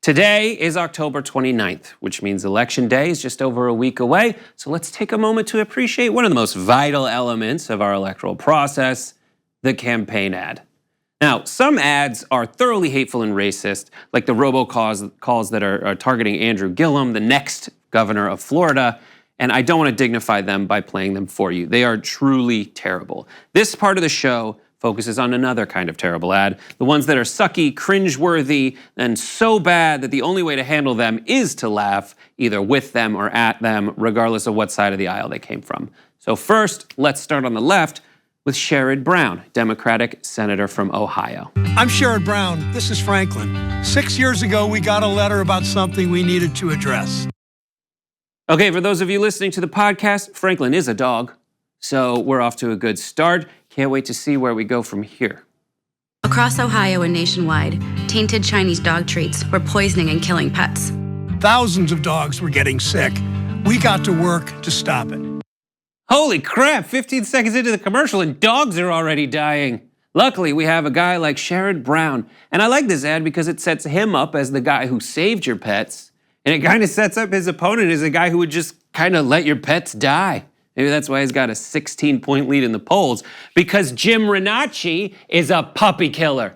Today is October 29th, which means Election Day is just over a week away. So let's take a moment to appreciate one of the most vital elements of our electoral process, the campaign ad. Now, some ads are thoroughly hateful and racist, like the robocalls that are targeting Andrew Gillum, the next governor of Florida, and I don't want to dignify them by playing them for you. They are truly terrible. This part of the show focuses on another kind of terrible ad, the ones that are sucky, cringeworthy, and so bad that the only way to handle them is to laugh, either with them or at them, regardless of what side of the aisle they came from. So first, let's start on the left with Sherrod Brown, Democratic senator from Ohio. I'm Sherrod Brown. This is Franklin. 6 years ago, we got a letter about something we needed to address. Okay, for those of you listening to the podcast, Franklin is a dog, so we're off to a good start. Can't wait to see where we go from here. Across Ohio and nationwide, tainted Chinese dog treats were poisoning and killing pets. Thousands of dogs were getting sick. We got to work to stop it. Holy crap, 15 seconds into the commercial and dogs are already dying. Luckily, we have a guy like Sherrod Brown. And I like this ad because it sets him up as the guy who saved your pets. And it kind of sets up his opponent as a guy who would just kind of let your pets die. Maybe that's why he's got a 16-point lead in the polls, because Jim Renacci is a puppy killer.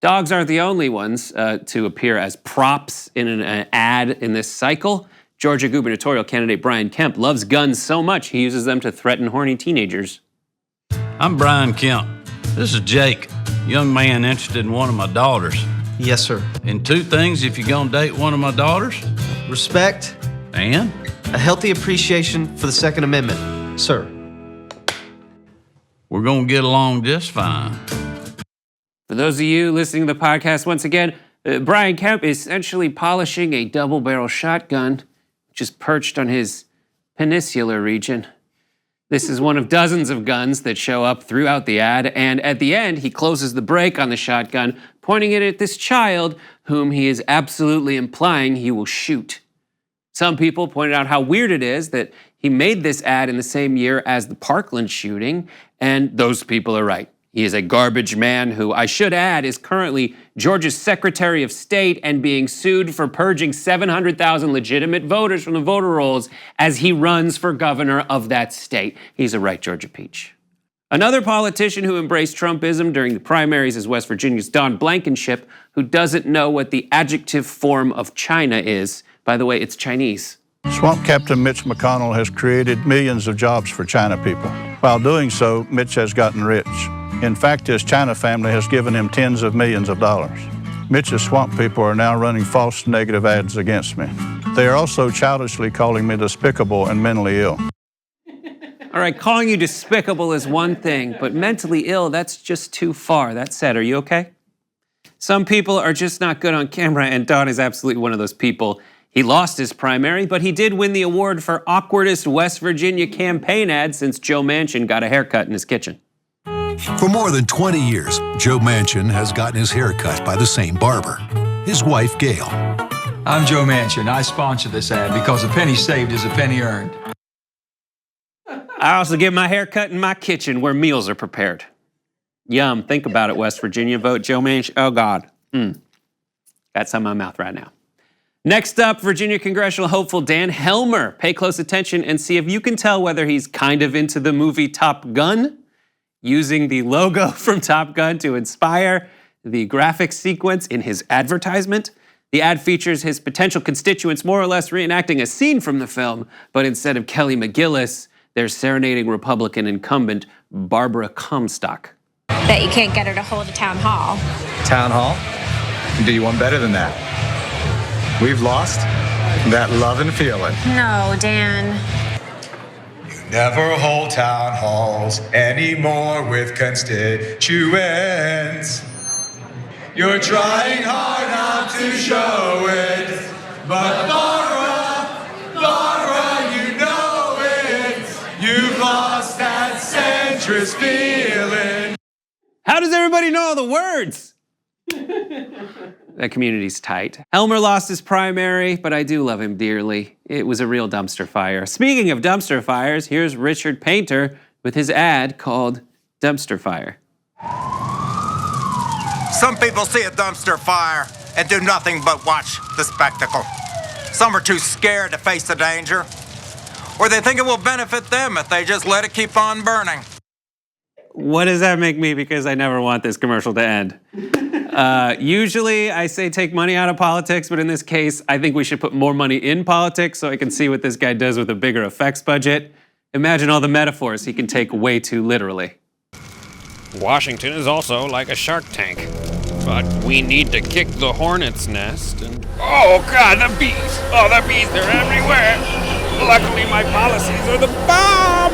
Dogs aren't the only ones to appear as props in an ad in this cycle. Georgia gubernatorial candidate Brian Kemp loves guns so much he uses them to threaten horny teenagers. I'm Brian Kemp. This is Jake, young man interested in one of my daughters. Yes, sir. And two things if you're gonna date one of my daughters. Respect. And? A healthy appreciation for the Second Amendment, sir. We're gonna get along just fine. For those of you listening to the podcast, once again, Brian Kemp is essentially polishing a double-barrel shotgun, which is perched on his peninsular region. This is one of dozens of guns that show up throughout the ad, and at the end, he closes the break on the shotgun, pointing it at this child, whom he is absolutely implying he will shoot. Some people pointed out how weird it is that he made this ad in the same year as the Parkland shooting, and those people are right. He is a garbage man who, I should add, is currently Georgia's Secretary of State and being sued for purging 700,000 legitimate voters from the voter rolls as he runs for governor of that state. He's a right Georgia peach. Another politician who embraced Trumpism during the primaries is West Virginia's Don Blankenship, who doesn't know what the adjective form of China is. By the way, it's Chinese. Swamp Captain Mitch McConnell has created millions of jobs for China people. While doing so, Mitch has gotten rich. In fact, his China family has given him tens of millions of dollars. Mitch's swamp people are now running false negative ads against me. They are also childishly calling me despicable and mentally ill. All right, calling you despicable is one thing, but mentally ill, that's just too far. That said, are you okay? Some people are just not good on camera, and Don is absolutely one of those people. He lost his primary, but he did win the award for awkwardest West Virginia campaign ad since Joe Manchin got a haircut in his kitchen. For more than 20 years, Joe Manchin has gotten his hair cut by the same barber, his wife, Gail. I'm Joe Manchin. I sponsor this ad because a penny saved is a penny earned. I also get my hair cut in my kitchen where meals are prepared. Yum, think about it, West Virginia. Vote Joe Manchin. Oh, God. Got some in my mouth right now. Next up, Virginia congressional hopeful Dan Helmer. Pay close attention and see if you can tell whether he's kind of into the movie Top Gun, using the logo from Top Gun to inspire the graphic sequence in his advertisement. The ad features his potential constituents more or less reenacting a scene from the film, but instead of Kelly McGillis, they're serenading Republican incumbent Barbara Comstock. That you can't get her to hold a town hall. Town hall? Do you want better than that? We've lost that love and feeling. No, Dan. You never hold town halls anymore with constituents. You're trying hard not to show it, but Barbara, you know it. You've lost that centrist feeling. How does everybody know all the words? That community's tight. Helmer lost his primary, but I do love him dearly. It was a real dumpster fire. Speaking of dumpster fires, here's Richard Painter with his ad called Dumpster Fire. Some people see a dumpster fire and do nothing but watch the spectacle. Some are too scared to face the danger, or they think it will benefit them if they just let it keep on burning. What does that make me? Because I never want this commercial to end. Usually I say take money out of politics, but in this case, I think we should put more money in politics so I can see what this guy does with a bigger effects budget. Imagine all the metaphors he can take way too literally. Washington is also like a shark tank, but we need to kick the hornet's nest and... Oh God, the bees! Oh, the bees, they're everywhere! Luckily, my policies are the bomb!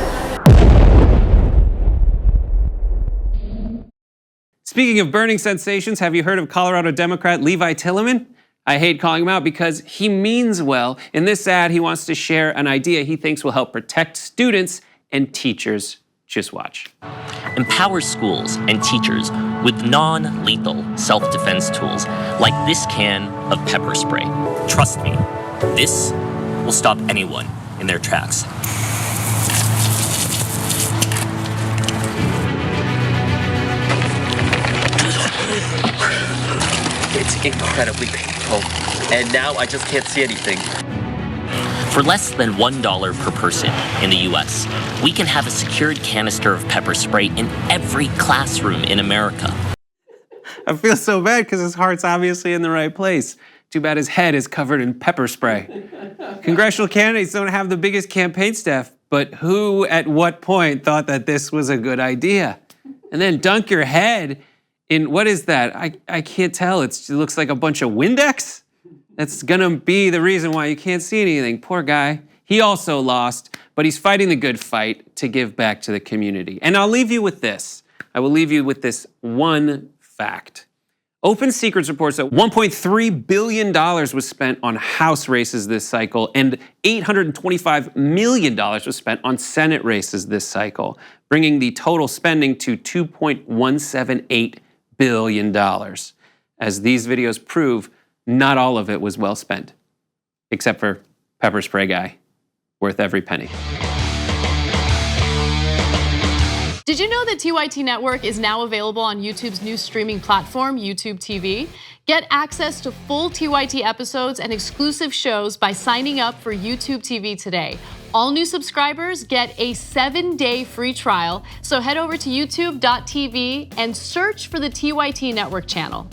Speaking of burning sensations, have you heard of Colorado Democrat Levi Tillman? I hate calling him out because he means well. In this ad, he wants to share an idea he thinks will help protect students and teachers. Just watch. Empower schools and teachers with non-lethal self-defense tools like this can of pepper spray. Trust me, this will stop anyone in their tracks. It's incredibly painful, and now I just can't see anything. For less than $1 per person in the US, we can have a secured canister of pepper spray in every classroom in America. I feel so bad because his heart's obviously in the right place. Too bad his head is covered in pepper spray. Congressional candidates don't have the biggest campaign staff, but who at what point thought that this was a good idea? And then dunk your head in, what is that? I can't tell. It looks like a bunch of Windex? That's gonna be the reason why you can't see anything. Poor guy. He also lost, but he's fighting the good fight to give back to the community. And I'll leave you with this. I will leave you with this one fact. Open Secrets reports that $1.3 billion was spent on House races this cycle, and $825 million was spent on Senate races this cycle, bringing the total spending to $2.178 billion. As these videos prove, not all of it was well spent, except for pepper spray guy, worth every penny. Did you know that TYT Network is now available on YouTube's new streaming platform, YouTube TV? Get access to full TYT episodes and exclusive shows by signing up for YouTube TV today. All new subscribers get a 7-day free trial, so head over to youtube.tv and search for the TYT Network channel.